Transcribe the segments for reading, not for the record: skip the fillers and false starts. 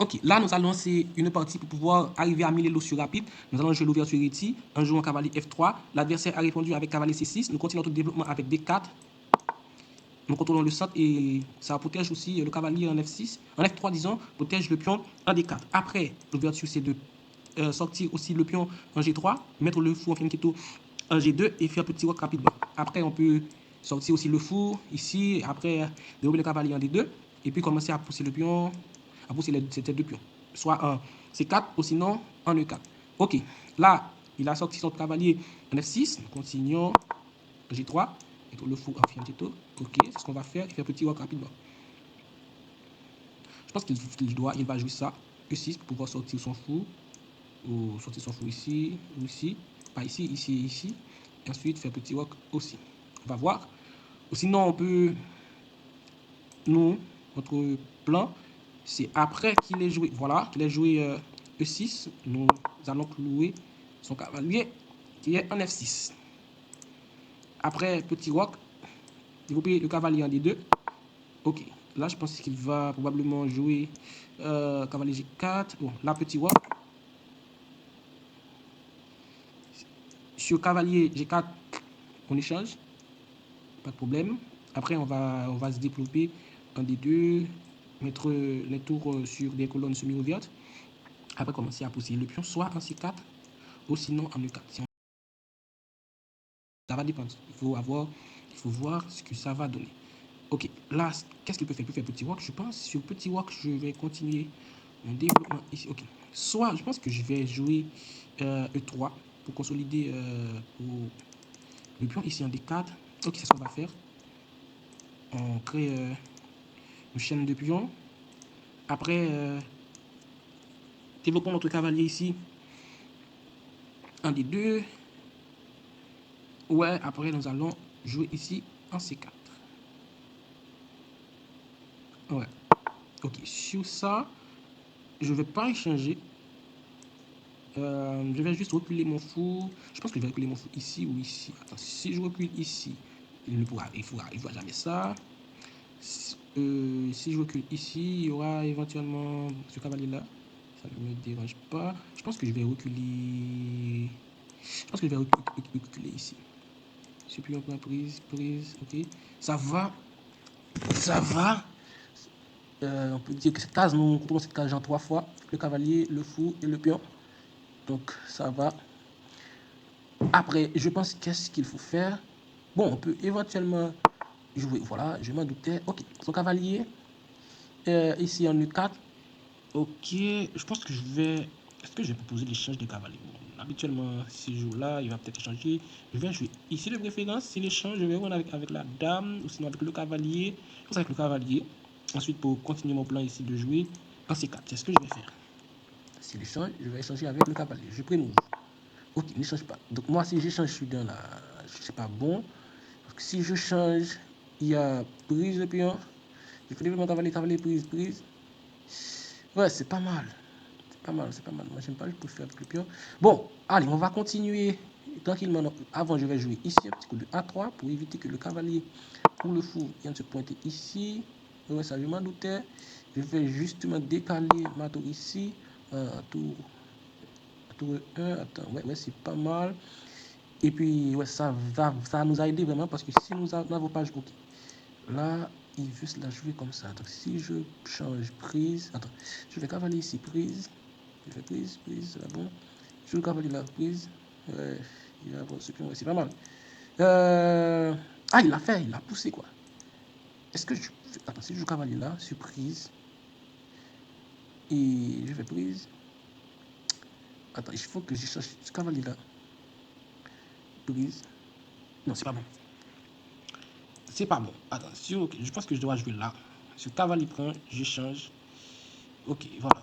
Ok, là nous allons lancer une partie pour pouvoir arriver à mêler l'ossu rapide. Nous allons jouer l'ouverture ici, en jouant cavalier F3. L'adversaire a répondu avec cavalier C6. Nous continuons notre développement avec D4. Nous contrôlons le centre et ça protège aussi le cavalier en F6. En F3, disons, protège le pion en D4. Après, l'ouverture, c'est de sortir aussi le pion en G3, mettre le fou en fianchetto en G2 et faire petit rock rapidement. Après, on peut sortir aussi le fou ici. Après, dérouler le cavalier en D2 et puis commencer à pousser le pion, à pousser ces deux pions. Soit en C4 ou sinon en E4. Ok, là, il a sorti son cavalier en F6. Nous continuons en G3. Mettre le fou en fianchetto. Ok, c'est ce qu'on va faire. Il fait un petit rock rapidement. Je pense il va jouer ça. E6 pour pouvoir sortir son fou. Ou sortir son fou ici, ou ici. Pas ici, ici, ici. Et ensuite, faire petit rock aussi. On va voir. Ou sinon, on peut... Nous, notre plan, c'est après qu'il ait joué... Voilà, qu'il ait joué E6. Nous allons clouer son cavalier qui est en F6. Après, petit rock, développer le cavalier en D2. Ok, là, je pense qu'il va probablement jouer cavalier G4. Bon, là, petit rock. Sur cavalier G4, on échange. Pas de problème. Après, on va se développer en D2, mettre les tours sur des colonnes semi-ouvertes. Après, commencer à pousser le pion, soit en C4 ou sinon en E4. Ça va dépendre. Il faut voir ce que ça va donner. Ok, là, qu'est-ce qu'il peut faire? Il peut faire petit walk, je pense. Sur petit walk, je vais continuer mon développement ici. Ok, soit, je pense que je vais jouer E3 pour consolider le pion ici en D4. Ok, c'est ce qu'on va faire. On crée une chaîne de pions. Après, développons notre cavalier ici en D2. Ouais, après, nous allons jouer ici en C4. Ouais. Ok, sur ça, je ne vais pas échanger. Je vais juste reculer mon fou. Je pense que je vais reculer mon fou ici ou ici. Attends, si je recule ici, il ne pourra, il fera jamais ça. Si je recule ici, il y aura éventuellement ce cavalier-là. Ça ne me dérange pas. Je pense que je vais reculer. Je pense que je vais reculer ici. Je plus en prise, ok. Ça va. Ça va. On peut dire que cette case, nous contrôlons cette case en 3 fois. Le cavalier, le fou et le pion. Donc ça va. Après, je pense qu'est-ce qu'il faut faire. Bon, on peut éventuellement jouer. Voilà, je m'en doutais. Ok, son cavalier. Ici en E4. Ok, je pense que je vais... Est-ce que je vais proposer l'échange de cavaliers? Bon, habituellement, s'il joue là, il va peut-être échanger. Je vais jouer ici de préférence. S'il échange, je vais jouer avec la dame ou sinon avec le cavalier. Je pense avec le cavalier. Ensuite, pour continuer mon plan ici de jouer en C4, c'est ce que je vais faire. S'il échange, je vais échanger avec le cavalier. Je prémove. Ok, il ne change pas. Donc moi, si j'échange, je suis dans la... C'est pas bon. Donc, si je change, il y a prise de pion. Je fais développer mon cavalier, cavalier, prise, prise. Ouais, c'est pas mal. C'est pas mal, c'est pas mal. Moi, j'aime pas, je préfère avec le pion. Bon, allez, on va continuer tranquillement. Donc, avant, je vais jouer ici un petit coup de A3 pour éviter que le cavalier ou le fou vienne se pointer ici. Ouais, ça, je m'en doutais. Je vais justement décaler ma tour ici. Tour 1. Attends, ouais, c'est pas mal. Et puis, ouais, ça nous a aidé vraiment parce que si nous n'avons pas joué, ok. Là, il veut se la jouer comme ça. Donc, si je change prise, attends, je vais cavalier ici, prise. Je fais prise, c'est là bon. Je joue le cavalier là, prise. Ouais, il va avoir ce pion, ouais, c'est pas mal. Ah, il l'a fait, il l'a poussé quoi. Est-ce que je. Attends, si je joue cavalier là, surprise. Et je fais prise. Attends, il faut que je cherche ce cavalier là. Prise. Non, c'est pas bon. C'est pas bon. Attention, okay. Je pense que je dois jouer là. Sur cavalier prend, je change. Ok, voilà.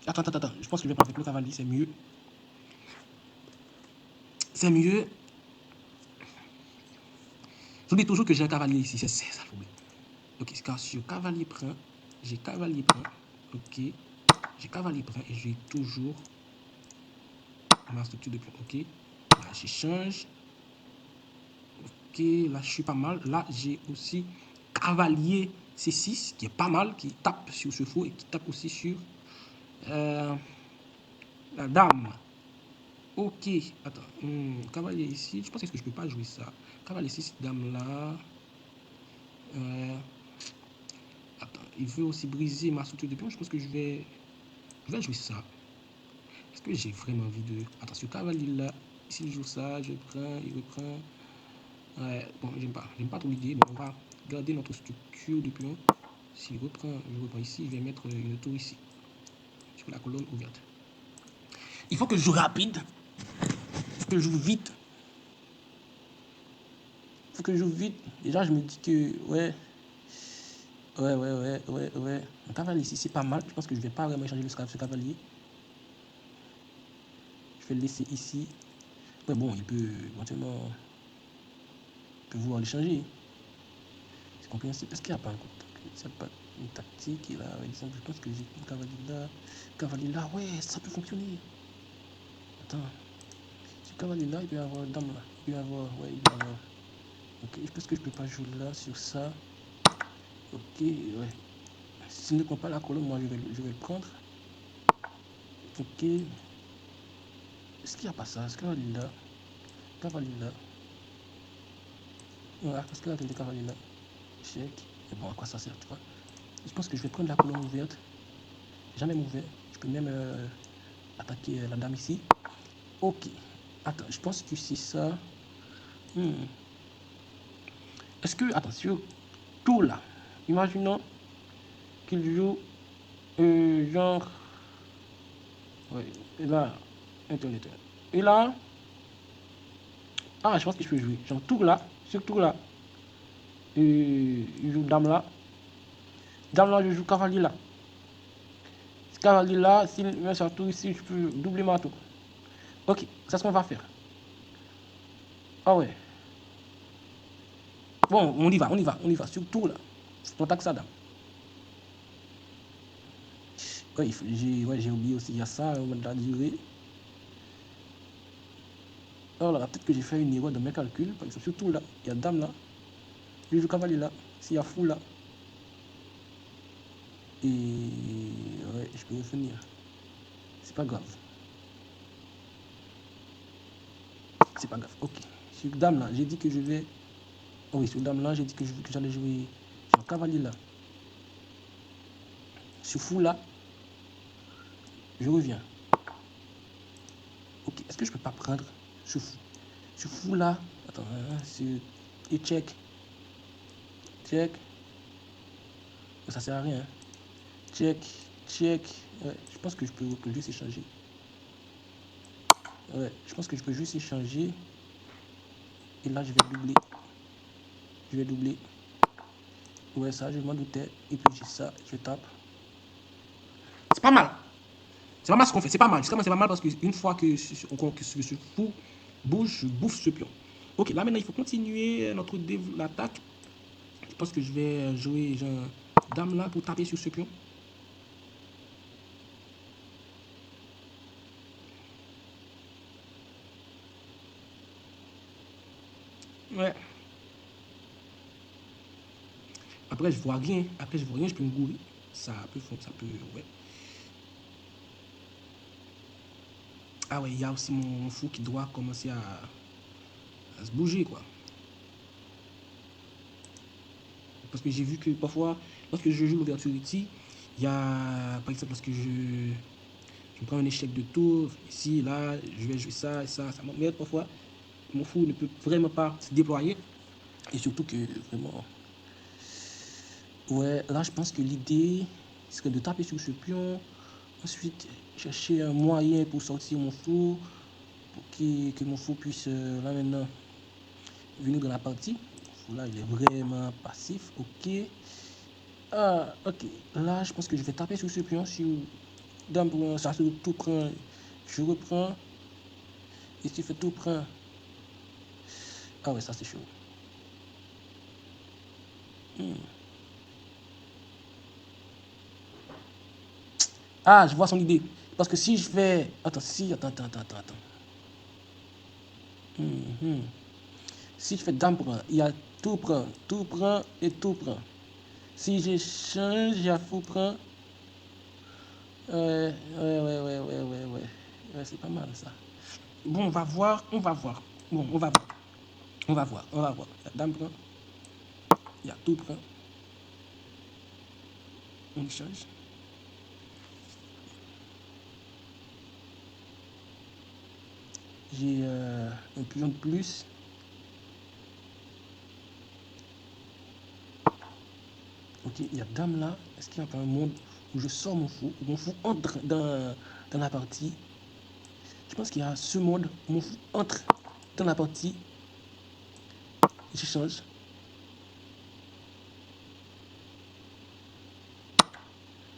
Attends. Je pense que je vais prendre avec le cavalier, c'est mieux. C'est mieux. J'oublie toujours que j'ai un cavalier ici, c'est ça le problème. Ok, car sur cavalier prend, j'ai cavalier prend. Ok, j'ai cavalier prend et j'ai toujours ma structure de pion. Ok, là j'échange. Ok, là je suis pas mal. Là j'ai aussi cavalier C6, qui est pas mal, qui tape sur ce fou et qui tape aussi sur la dame. Ok, attends, cavalier ici, je pense que je peux pas jouer ça. Cavalier 6, dame là. Attends, il veut aussi briser ma structure de pion, je pense que je vais jouer ça. Est-ce que j'ai vraiment envie de... Attends, ce cavalier là, s'il joue ça, je prends, il reprend. Ouais, bon, j'aime pas trop l'idée. Bon, on va garder notre structure de pion. S'il reprend, je reprends ici, je vais mettre une tour ici, sur la colonne ouverte. Il faut que je joue rapide. Il faut que je joue vite. Il faut que je joue vite. Déjà, je me dis que, ouais. Un cavalier ici, c'est pas mal. Je pense que je vais pas vraiment échanger ce cavalier. Je vais le laisser ici. Ouais, bon, il peut éventuellement vouloir l'échanger. C'est compréhensible. Est-ce qu'il n'y a pas un coup de pas une tactique? Et là, par exemple, je pense que j'ai un cavalier là. Cavalier là, ouais, ça peut fonctionner. Attends. Ce cavalier là, il peut y avoir dame là. Il peut y avoir, ouais, il peut y avoir. Ok, je pense que je peux pas jouer là sur ça. Ok, ouais. S'il ne prend pas la colonne, moi je vais le prendre. Ok. Est-ce qu'il n'y a pas ça? Ce cavalier là. Cavalier là. Voilà, parce que là, le cavalier là. Échec. Et bon, à quoi ça sert, tu vois? Je pense que je vais prendre la colonne ouverte. Jamais ouvert. Je peux même attaquer la dame ici. Ok. Attends, je pense que c'est ça. Est-ce que, attention, tout là. Imaginons qu'il joue genre. Ouais, et là, internet. Et là, je pense que je peux jouer. Genre tout là, sur tout là. Je joue dame là. Dame là, je joue cavalier là. Ce cavalier là, s'il met sa tour ici, je peux doubler ma tour. Ok, c'est ce qu'on va faire. Ah ouais. Bon, on y va. Surtout là. On attaque ça dame. Ouais, j'ai oublié aussi, il y a ça, on va durer. Alors là, peut-être que j'ai fait une erreur dans mes calculs. Par exemple, surtout là, il y a dame là. Je joue cavalier là. S'il y a fou là. Et ouais, je peux revenir. C'est pas grave. C'est pas grave. Ok. Sur dame là, j'ai dit que je vais. Oh oui, sur dame là, j'ai dit que j'allais jouer sur cavalier là. Sur fou là, je reviens. Ok. Est-ce que je peux pas prendre ce fou? Ce fou là. Attends, et check. Check. Ça sert à rien. Hein. Check. Ouais, je pense que je peux juste échanger. Ouais, je pense que je peux juste échanger. Et là, je vais doubler. Ouais, ça, je m'en doutais. Et puis j'ai ça, je tape. C'est pas mal. C'est pas mal ce qu'on fait. C'est pas mal. Justement, c'est pas mal parce qu'une fois que ce fou bouge, je bouffe ce pion. Ok, là maintenant, il faut continuer l'attaque. Je pense que je vais jouer genre dame là pour taper sur ce pion. Ouais. Après, je vois rien. Je peux me gourer. Ça peut, ouais. Ah ouais, il y a aussi mon fou qui doit commencer à se bouger, quoi. Parce que j'ai vu que parfois, lorsque je joue l'ouverture ici, il y a, par exemple, lorsque je prends un échec de tour, ici, là, je vais jouer ça et ça m'emmerde parfois. Mon fou ne peut vraiment pas se déployer. Et surtout que, vraiment, ouais, là, je pense que l'idée serait de taper sur ce pion, ensuite chercher un moyen pour sortir mon fou, pour que mon fou puisse, là maintenant, venir dans la partie. Là, il est vraiment passif, ok. Ah, ok. Là, je pense que je vais taper sur ce pion. Si dame pour ça se tout prend, je reprends. Et si fait tout prend. Ah ouais, ça c'est chaud. Ah, je vois son idée. Parce que si je fais. Attends. Si je fais dame pour il y a tout prend et tout prend. Si j'échange, il y a fou prend. Ouais, c'est pas mal ça. Bon, on va voir. Bon, on va voir. On va voir. La dame prend, il y a tout prend. On échange. J'ai un pion de plus. Ok, il y a dame là. Est-ce qu'il n'y a pas un monde où je sors mon fou entre dans la partie? Je pense qu'il y a ce mode où mon fou entre dans la partie. J'échange.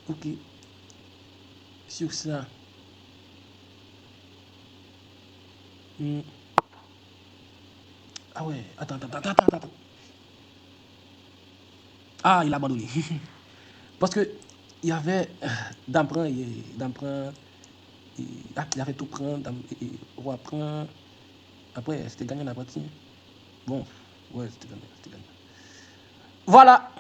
Ok, sur ça. Hmm. Ah ouais, attends. Ah, il a abandonné. Parce que il y avait d'emprunt, il avait tout prendre, et roi prend. Après, c'était gagnant la partie. Bon, ouais, c'était gagné. Voilà.